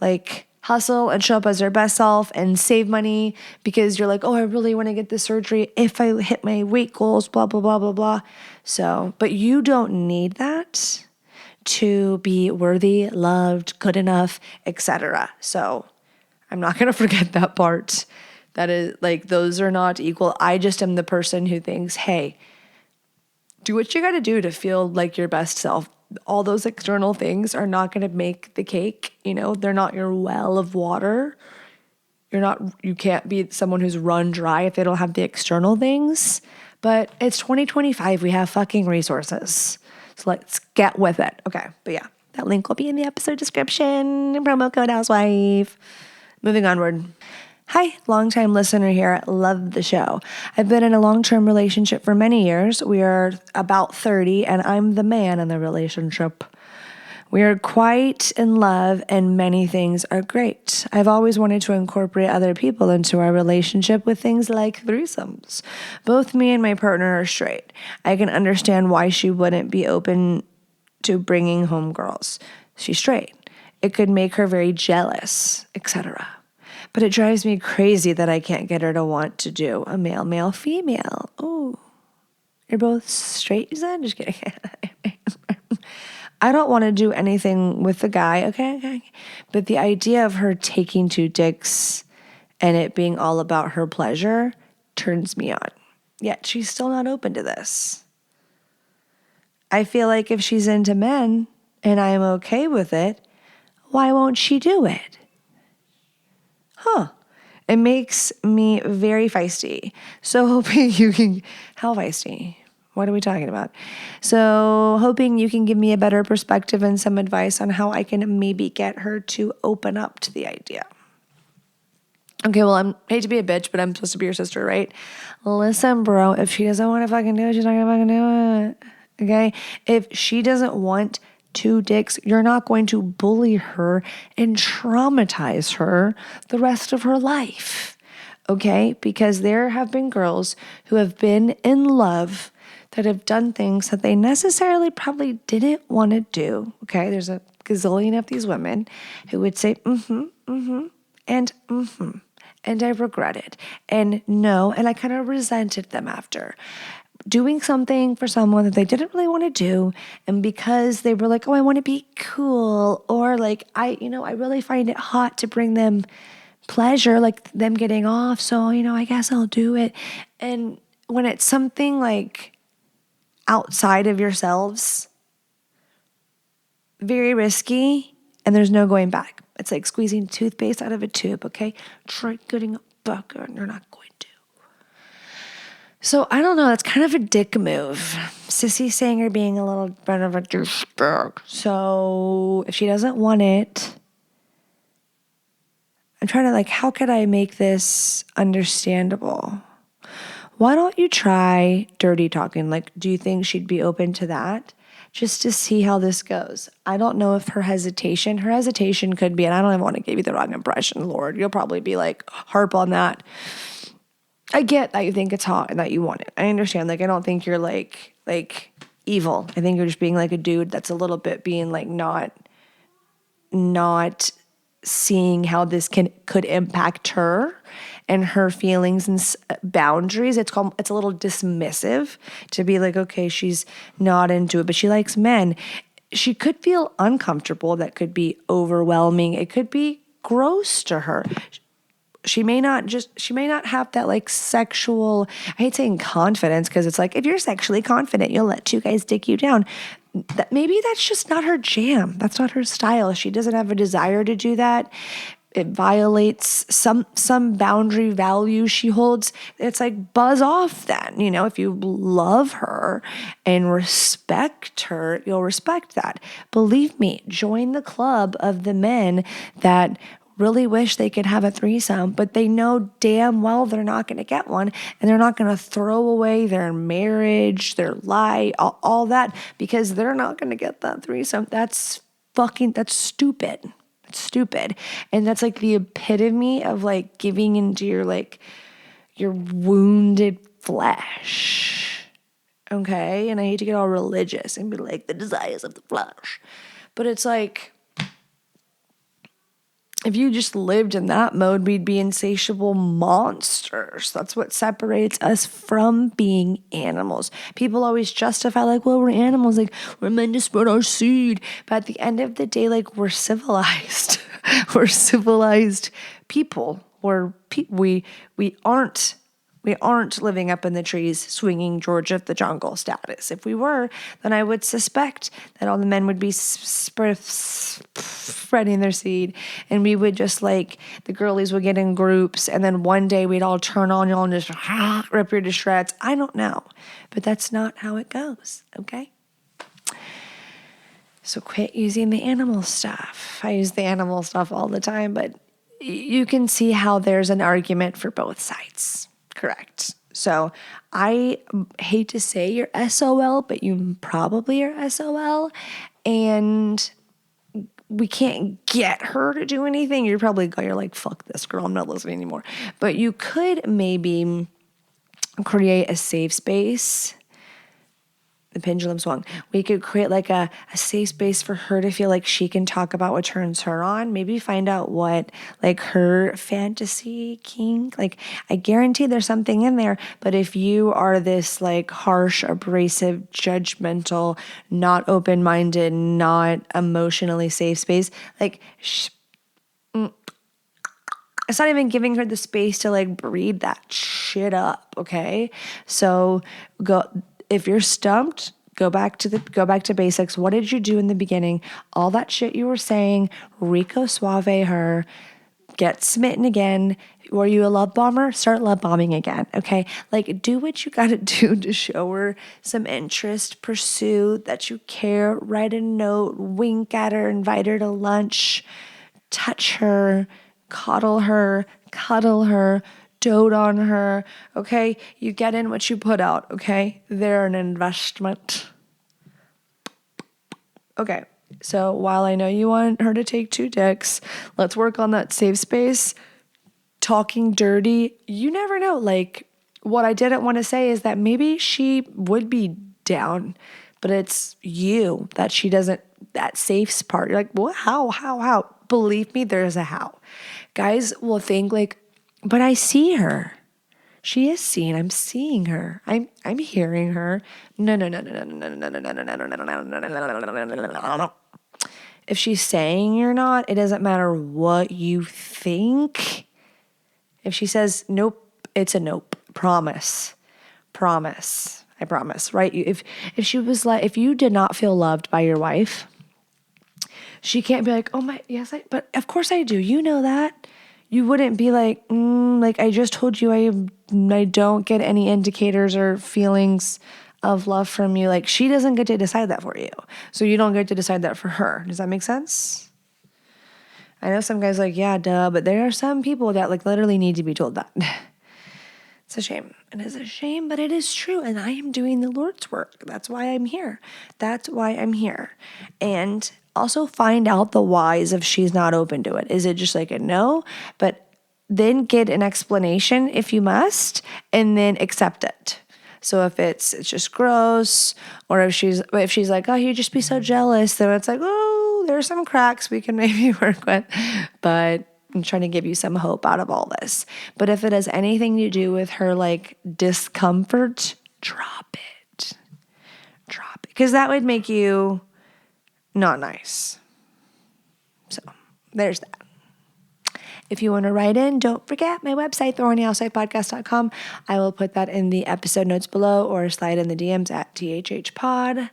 like hustle and show up as our best self and save money, because you're like, oh, I really want to get this surgery if I hit my weight goals, blah, blah, blah, blah, blah. So, but you don't need that to be worthy, loved, good enough, etc. So I'm not going to forget that part. That is like, those are not equal. I just am the person who thinks, hey, do what you got to do to feel like your best self. All those external things are not going to make the cake. They're not your well of water. You can't be someone who's run dry if they don't have the external things. But it's 2025. We have fucking resources. So let's get with it. Okay. But yeah, that link will be in the episode description. Promo code Housewife. Moving onward. Hi, longtime listener here. Love the show. I've been in a long-term relationship for many years. We are about 30 and I'm the man in the relationship. We are quite in love and many things are great. I've always wanted to incorporate other people into our relationship with things like threesomes. Both me and my partner are straight. I can understand why she wouldn't be open to bringing home girls. She's straight. It could make her very jealous, etc. But it drives me crazy that I can't get her to want to do a male, male, female. Oh, you're both straight, you said? Just kidding. I don't want to do anything with the guy, okay? But the idea of her taking 2 dicks and it being all about her pleasure turns me on. Yet she's still not open to this. I feel like if she's into men and I'm okay with it, why won't she do it? It makes me very feisty. So hoping you can... How feisty? What are we talking about? So hoping you can give me a better perspective and some advice on how I can maybe get her to open up to the idea. Okay, well, I hate to be a bitch, but I'm supposed to be your sister, right? Listen, bro, if she doesn't want to fucking do it, she's not going to fucking do it. Okay? If she doesn't want 2 dicks, you're not going to bully her and traumatize her the rest of her life. Okay? Because there have been girls who have been in love that have done things that they necessarily probably didn't want to do. Okay? There's a gazillion of these women who would say, and and I regret it, and no, and I kind of resented them after doing something for someone that they didn't really want to do, and because they were like, oh, I want to be cool, or like, I really find it hot to bring them pleasure, like them getting off, so, I guess I'll do it. And when it's something like outside of yourselves, very risky, and there's no going back. It's like squeezing toothpaste out of a tube, okay? Try getting a bucket, and you're not going to. So I don't know, that's kind of a dick move. Sissy saying you're being a little bit of a douchebag. So if she doesn't want it, I'm trying to how could I make this understandable? Why don't you try dirty talking? Do you think she'd be open to that? Just to see how this goes. I don't know if her hesitation could be, and I don't even want to give you the wrong impression, Lord. You'll probably be harp on that. I get that you think it's hot and that you want it. I understand. I don't think you're like evil. I think you're just being a dude that's a little bit being not seeing how this could impact her and her feelings and boundaries. It's a little dismissive to be okay, she's not into it, but she likes men. She could feel uncomfortable. That could be overwhelming. It could be gross to her. She may not have that sexual, I hate saying confidence, because it's if you're sexually confident, you'll let 2 guys dick you down. Maybe that's just not her jam. That's not her style. She doesn't have a desire to do that. It violates some boundary value she holds. It's buzz off then. If you love her and respect her, you'll respect that. Believe me, join the club of the men that really wish they could have a threesome, but they know damn well they're not going to get one, and they're not going to throw away their marriage, their life, all that, because they're not going to get that threesome. That's stupid. It's stupid. And that's the epitome of giving into your wounded flesh. Okay? And I hate to get all religious and be the desires of the flesh. But it's if you just lived in that mode, we'd be insatiable monsters. That's what separates us from being animals. People always justify, well, we're animals, we're meant to spread our seed. But at the end of the day, we're civilized. We're civilized people. We aren't We aren't living up in the trees, swinging George of the jungle status. If we were, then I would suspect that all the men would be spreading their seed, and we would just like, the girlies would get in groups, and then one day we'd all turn on y'all and just rip you to shreds. I don't know, but that's not how it goes, okay? So quit using the animal stuff. I use the animal stuff all the time, but you can see how there's an argument for both sides. Correct. So I hate to say you're SOL, but you probably are SOL, and we can't get her to do anything. You're like, fuck this girl, I'm not listening anymore. But you could maybe create a safe space. The pendulum swung. We could create like a safe space for her to feel like she can talk about what turns her on. Maybe find out what like her fantasy kink. Like I guarantee there's something in there. But if you are this like harsh, abrasive, judgmental, not open-minded, not emotionally safe space, like it's not even giving her the space to like breathe that shit up. Okay, so go. If you're stumped, go back to basics. What did you do in the beginning? All that shit you were saying, Rico Suave her, get smitten again. Were you a love bomber? Start love bombing again, okay? Like, do what you gotta do to show her some interest, pursue that you care, write a note, wink at her, invite her to lunch, touch her, cuddle her, dote on her, okay? You get in what you put out, okay? They're an investment. Okay, so while I know you want her to take 2 dicks, let's work on that safe space. Talking dirty, you never know. Like, what I didn't want to say is that maybe she would be down, but it's you that she doesn't, that safe part. You're like, what? How? Believe me, there's a how. Guys will think like, but I see her. She is seen. I'm seeing her. I'm hearing her. No. If she's saying you're not, it doesn't matter what you think. If she says nope, it's a nope. Promise. I promise. Right? If she was like, if you did not feel loved by your wife, she can't be like, oh my, yes, but of course I do. You know that. You wouldn't be like, like I just told you I don't get any indicators or feelings of love from you. Like she doesn't get to decide that for you. So you don't get to decide that for her. Does that make sense? I know some guys like, yeah, duh, but there are some people that like literally need to be told that. It's a shame. It is a shame, but it is true. And I am doing the Lord's work. That's why I'm here. And also find out the whys if she's not open to it. Is it just like a no? But then get an explanation if you must, and then accept it. So if it's just gross, or if she's like, oh, you'd just be so jealous, then it's like, oh, there's some cracks we can maybe work with. But I'm trying to give you some hope out of all this. But if it has anything to do with her like discomfort, drop it. Because that would make you not nice. So there's that. If you want to write in, don't forget my website, thehornyhousewifepodcast.com. I will put that in the episode notes below or slide in the DMs at THHpod.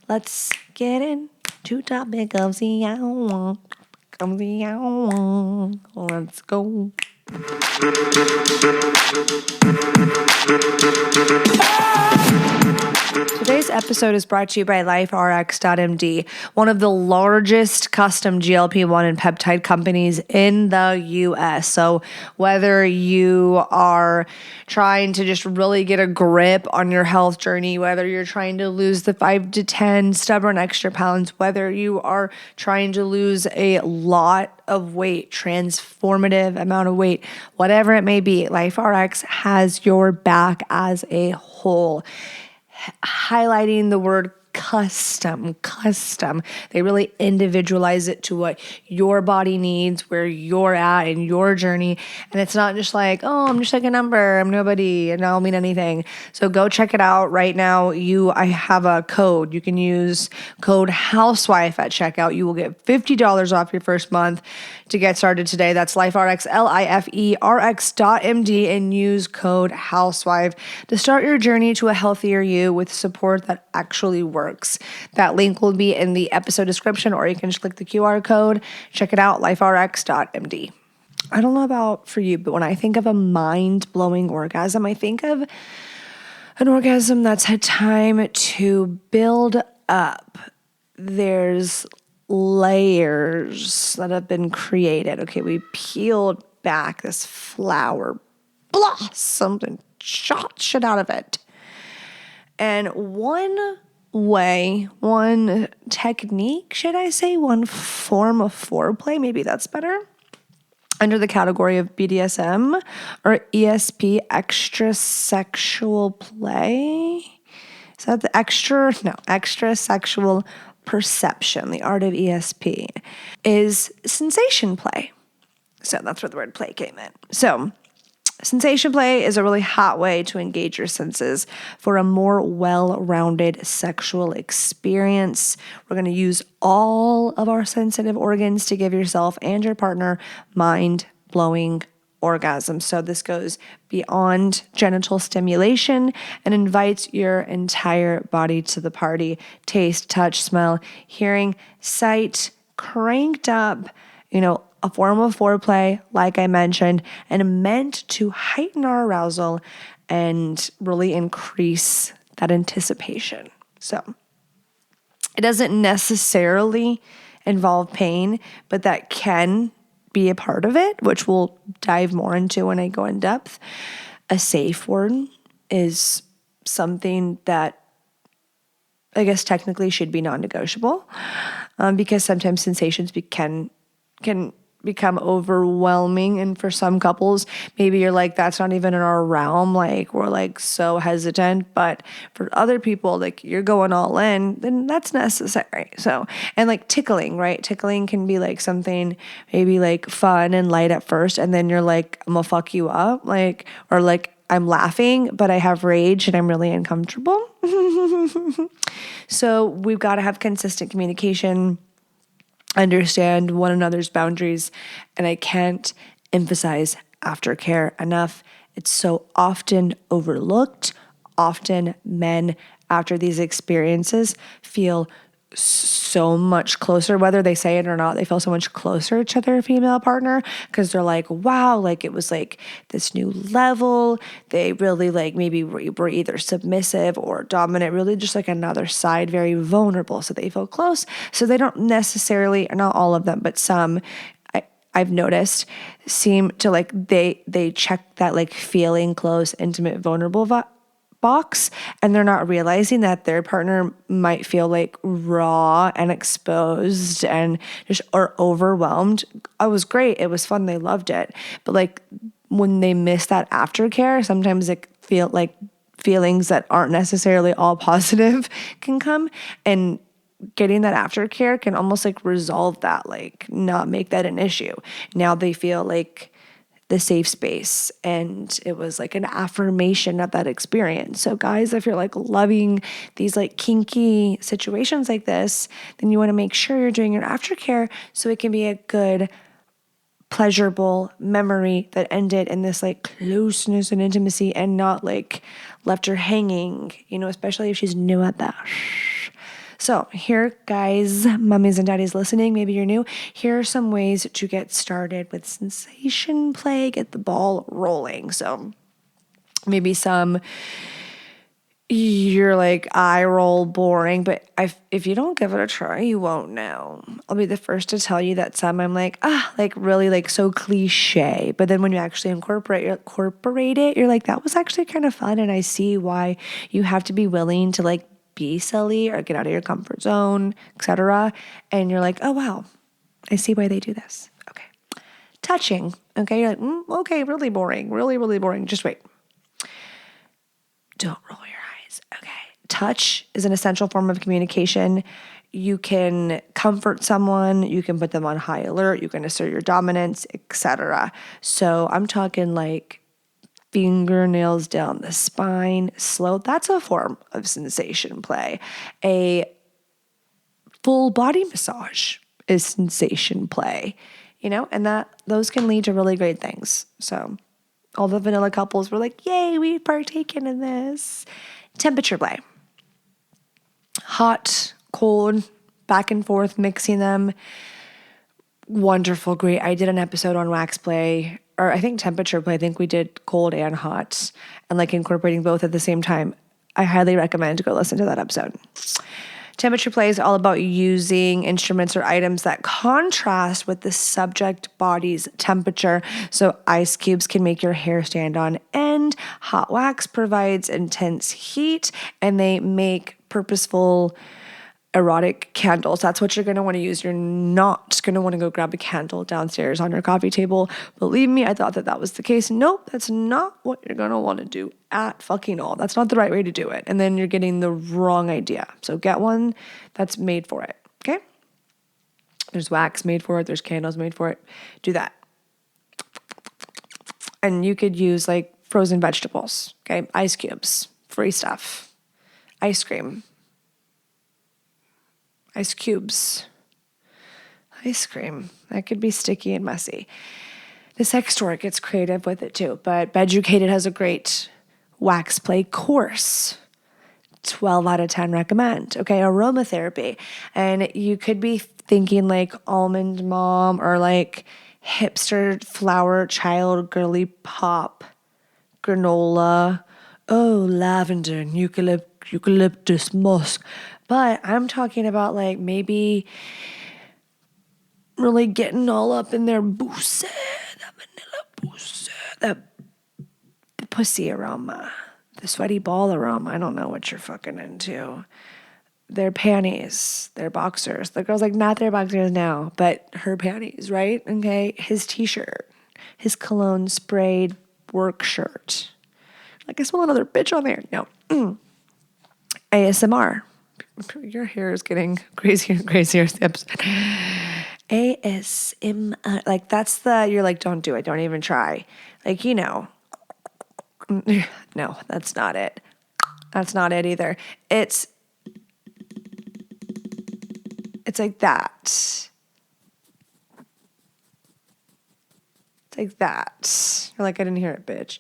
Let's get into topic of the hour. Let's go. Today's episode is brought to you by liferx.md, one of the largest custom GLP-1 and peptide companies in the US. So whether you are trying to just really get a grip on your health journey, whether you're trying to lose the 5 to 10 stubborn extra pounds, whether you are trying to lose a lot of weight, transformative amount of weight, whatever it may be, LifeRx has your back as a whole. Highlighting the word custom. They really individualize it to what your body needs, where you're at in your journey. And it's not just like, oh, I'm just like a number, I'm nobody, and I don't mean anything. So go check it out right now. I have a code. You can use code Housewife at checkout. You will get $50 off your first month to get started today. That's liferx, liferx.md, and use code Housewife to start your journey to a healthier you with support that actually works. That link will be in the episode description, or you can just click the QR code. Check it out, liferx.md. I don't know about for you, but when I think of a mind-blowing orgasm, I think of an orgasm that's had time to build up. There's layers that have been created. Okay, we peeled back this flower, blossomed and shot shit out of it. And one technique, should I say, one form of foreplay, maybe that's better, under the category of BDSM or ESP, extra sexual play. Is that the extra sexual perception, the art of ESP, is sensation play. So that's where the word play came in. So sensation play is a really hot way to engage your senses for a more well-rounded sexual experience. We're going to use all of our sensitive organs to give yourself and your partner mind-blowing orgasm. So this goes beyond genital stimulation and invites your entire body to the party. Taste, touch, smell, hearing, sight, cranked up, a form of foreplay, like I mentioned, and meant to heighten our arousal and really increase that anticipation. So it doesn't necessarily involve pain, but that can be a part of it, which we'll dive more into when I go in depth. A safe word is something that I guess technically should be non-negotiable, because sometimes sensations can become overwhelming. And for some couples, maybe you're like, that's not even in our realm. Like, we're like so hesitant. But for other people, like you're going all in, then that's necessary. So, and like tickling, right? Tickling can be like something maybe like fun and light at first. And then you're like, I'm gonna fuck you up. Like, or like, I'm laughing, but I have rage and I'm really uncomfortable. So we've got to have consistent communication, understand one another's boundaries, and I can't emphasize aftercare enough. It's so often overlooked. Often men, after these experiences, feel so much closer, whether they say it or not, they feel so much closer to their female partner because they're like, wow, like it was like this new level. They really like maybe were either submissive or dominant, really just like another side, very vulnerable. So they feel close. So they don't necessarily, not all of them, but some I've noticed seem to like, they check that like feeling close, intimate, vulnerable box, and they're not realizing that their partner might feel like raw and exposed and just or overwhelmed. It was great. It was fun. They loved it. But like when they miss that aftercare, sometimes it feel like feelings that aren't necessarily all positive can come, and getting that aftercare can almost like resolve that, like not make that an issue. Now they feel like the safe space, and it was like an affirmation of that experience. So guys, if you're like loving these like kinky situations like this, then you want to make sure you're doing your aftercare so it can be a good, pleasurable memory that ended in this like closeness and intimacy and not like left her hanging, especially if she's new at that. So here, guys, mummies and daddies listening, maybe you're new. Here are some ways to get started with sensation play, get the ball rolling. So maybe you're like, eye roll, boring, but if you don't give it a try, you won't know. I'll be the first to tell you that some I'm like, like really like so cliche. But then when you actually incorporate it, you're like, that was actually kind of fun. And I see why you have to be willing to like be silly or get out of your comfort zone, etc. And you're like, oh, wow, I see why they do this. Okay. Touching. Okay. You're like, okay, really boring. Really, really boring. Just wait. Don't roll your eyes. Okay. touch is an essential form of communication. You can comfort someone, you can put them on high alert, you can assert your dominance, etc. So I'm talking like fingernails down the spine, slow. That's a form of sensation play. A full body massage is sensation play, and those can lead to really great things. So all the vanilla couples were like, yay, we've partaken in this. Temperature play. Hot, cold, back and forth, mixing them. Wonderful, great. I did an episode on wax play, or I think temperature play. I think we did cold and hot, and like incorporating both at the same time. I highly recommend go listen to that episode. Temperature play is all about using instruments or items that contrast with the subject body's temperature. So ice cubes can make your hair stand on end. Hot wax provides intense heat, and they make purposeful erotic candles. That's what you're going to want to use. You're not going to want to go grab a candle downstairs on your coffee table. Believe me, I thought that was the case. Nope, that's not what you're going to want to do at fucking all. That's not the right way to do it. And then you're getting the wrong idea. So get one that's made for it, okay? There's wax made for it. There's candles made for it. Do that. And you could use like frozen vegetables, okay? Ice cubes, free stuff, ice cream, ice cubes, ice cream. That could be sticky and messy. The sex store gets creative with it too, but Beducated has a great wax play course. 12 out of 10 recommend. Okay, aromatherapy. And you could be thinking like almond mom or like hipster flower child girly pop granola. Oh, lavender and eucalyptus musk. But I'm talking about like maybe really getting all up in their boosie, that vanilla boosie, that pussy aroma, the sweaty ball aroma. I don't know what you're fucking into. Their panties, their boxers. The girl's like, not their boxers now, but her panties, right? Okay. His t-shirt, his cologne sprayed work shirt. Like, I smell another bitch on there. No. ASMR. Your hair is getting crazier and crazier. ASMR. Like, you're like, don't do it. Don't even try. Like, no, that's not it. That's not it either. It's like that. It's like that. You're like, I didn't hear it, bitch.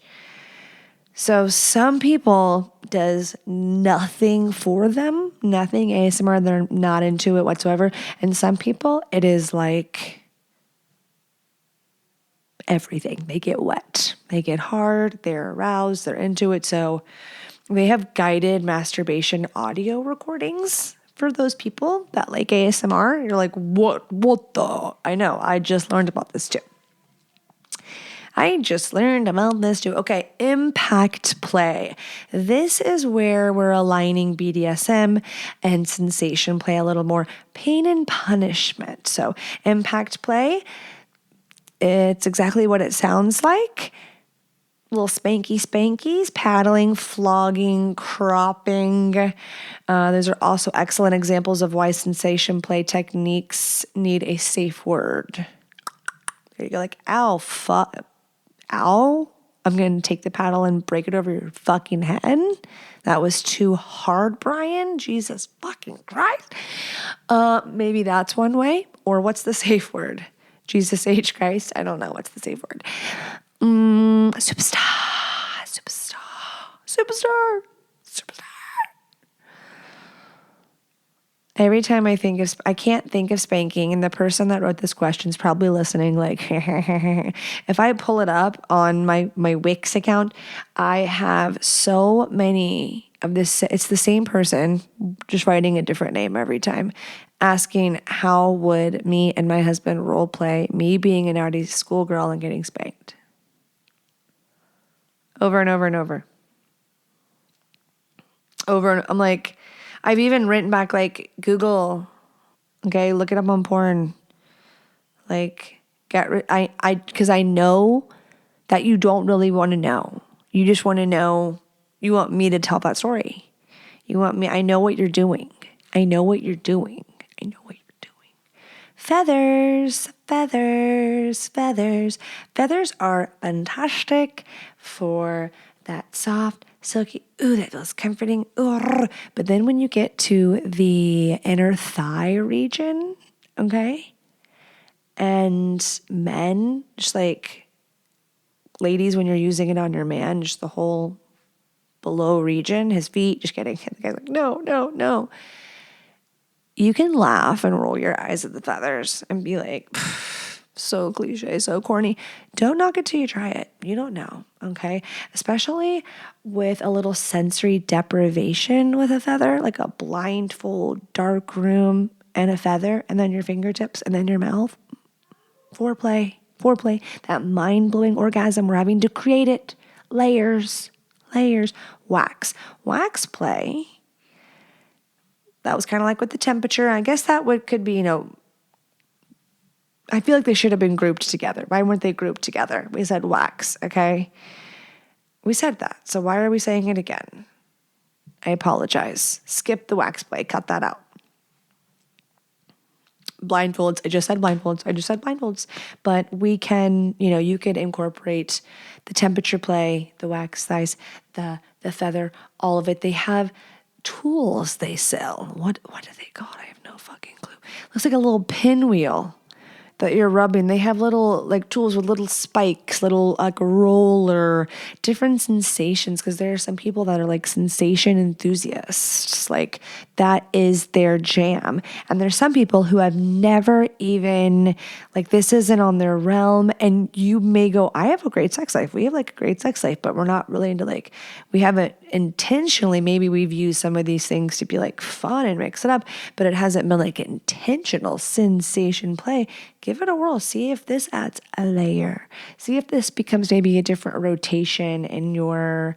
So some people does nothing for them, nothing ASMR, they're not into it whatsoever. And some people, it is like everything. They get wet, they get hard, they're aroused, they're into it. So they have guided masturbation audio recordings for those people that like ASMR. You're like, what the? I know, I just learned about this too. Okay, impact play. This is where we're aligning BDSM and sensation play a little more. Pain and punishment. So impact play, it's exactly what it sounds like. Little spankies, paddling, flogging, cropping. Those are also excellent examples of why sensation play techniques need a safe word. There you go, like, ow, fuck. Ow, I'm going to take the paddle and break it over your fucking head. That was too hard, Brian. Jesus fucking Christ. Maybe that's one way. Or what's the safe word? Jesus H. Christ. I don't know. What's the safe word? Superstar. Every time I can't think of spanking, and the person that wrote this question is probably listening like, if I pull it up on my Wix account, I have so many of this. It's the same person, just writing a different name every time, asking how would me and my husband role play me being a naughty schoolgirl and getting spanked. Over and over and over. I'm like, I've even written back like, Google, okay, look it up on porn. Like, because I know that you don't really want to know. You just want to know, you want me to tell that story. You want me? I know what you're doing. I know what you're doing. I know what you're doing. Feathers, feathers, feathers. Feathers are fantastic for that soft, silky, ooh, that feels comforting. Ooh. But then when you get to the inner thigh region, okay? And men, just like ladies, when you're using it on your man, just the whole below region, his feet, just getting, the guy's like, no, no, no. You can laugh and roll your eyes at the feathers and be like, so cliche, so corny. Don't knock it till you try it. You don't know, okay? Especially with a little sensory deprivation with a feather, like a blindfold, dark room and a feather, and then your fingertips and then your mouth. Foreplay, that mind-blowing orgasm. We're having to create it. Layers. Wax play. That was kind of like with the temperature. I guess that could be, I feel like they should have been grouped together. Why weren't they grouped together? We said wax, okay? We said that. So why are we saying it again? I apologize. Skip the wax play. Cut that out. Blindfolds. I just said blindfolds. But we can, you could incorporate the temperature play, the wax size, the feather, all of it. They have tools they sell. What do they call it? I have no fucking clue. Looks like a little pinwheel that you're rubbing. They have little tools with little spikes, little roller, different sensations, because there are some people that are sensation enthusiasts. That is their jam. And there's some people who have never even, this isn't on their realm. And you may go, I have a great sex life. We have a great sex life, but we're not really into we haven't intentionally, maybe we've used some of these things to be fun and mix it up, but it hasn't been intentional sensation play. Give it a whirl. See if this adds a layer. See if this becomes maybe a different rotation in your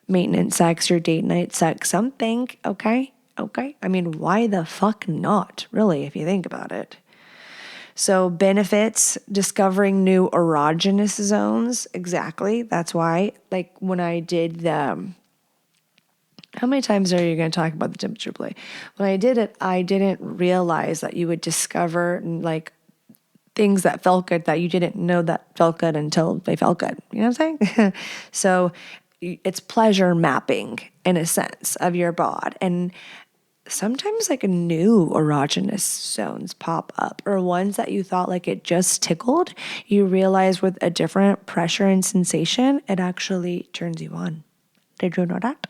maintenance sex, your date night sex, something. Okay. I mean, why the fuck not, really, if you think about it? So benefits, discovering new erogenous zones. Exactly. That's why, when I did how many times are you going to talk about the temperature play? When I did it, I didn't realize that you would discover things that felt good that you didn't know that felt good until they felt good. You know what I'm saying? So it's pleasure mapping in a sense of your bod. And sometimes new erogenous zones pop up, or ones that you thought it just tickled. You realize with a different pressure and sensation, it actually turns you on. Did you know that?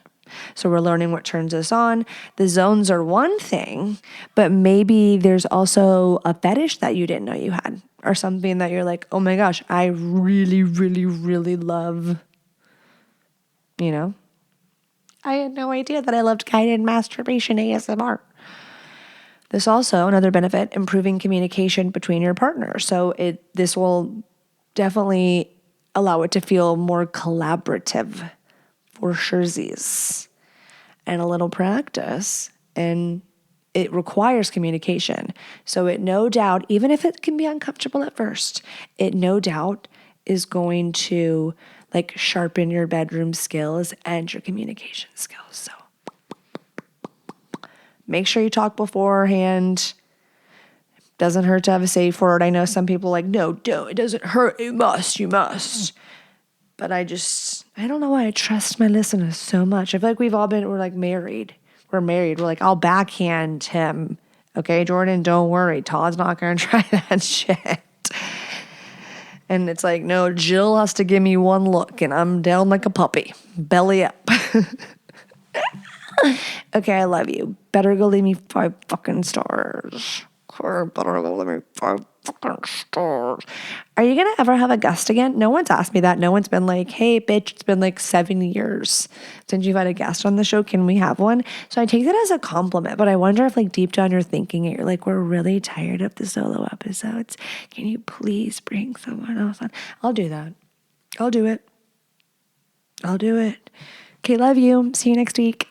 So we're learning what turns us on. The zones are one thing, but maybe there's also a fetish that you didn't know you had, or something that you're oh my gosh, I really, really, really love, I had no idea that I loved guided masturbation ASMR. This also, another benefit, improving communication between your partners. So this will definitely allow it to feel more collaborative, for surezies. And a little practice, and it requires communication. So it no doubt, even if it can be uncomfortable at first, it no doubt is going to sharpen your bedroom skills and your communication skills. So make sure you talk beforehand. Doesn't hurt to have a safe word. I know some people no, don't. It doesn't hurt. You must. But I don't know why I trust my listeners so much. I feel we've all we're married. We're married. We're I'll backhand him. Okay, Jordan, don't worry. Todd's not going to try that shit. And it's no, Jill has to give me one look and I'm down like a puppy. Belly up. Okay, I love you. Better go leave me 5 fucking stars. Better go leave me 5 fucking stars. Are you going to ever have a guest again? No one's asked me that. No one's been hey, bitch, it's been 7 years since you've had a guest on the show. Can we have one? So I take that as a compliment, but I wonder if deep down you're thinking it. You're we're really tired of the solo episodes. Can you please bring someone else on? I'll do that. I'll do it. Okay, love you. See you next week.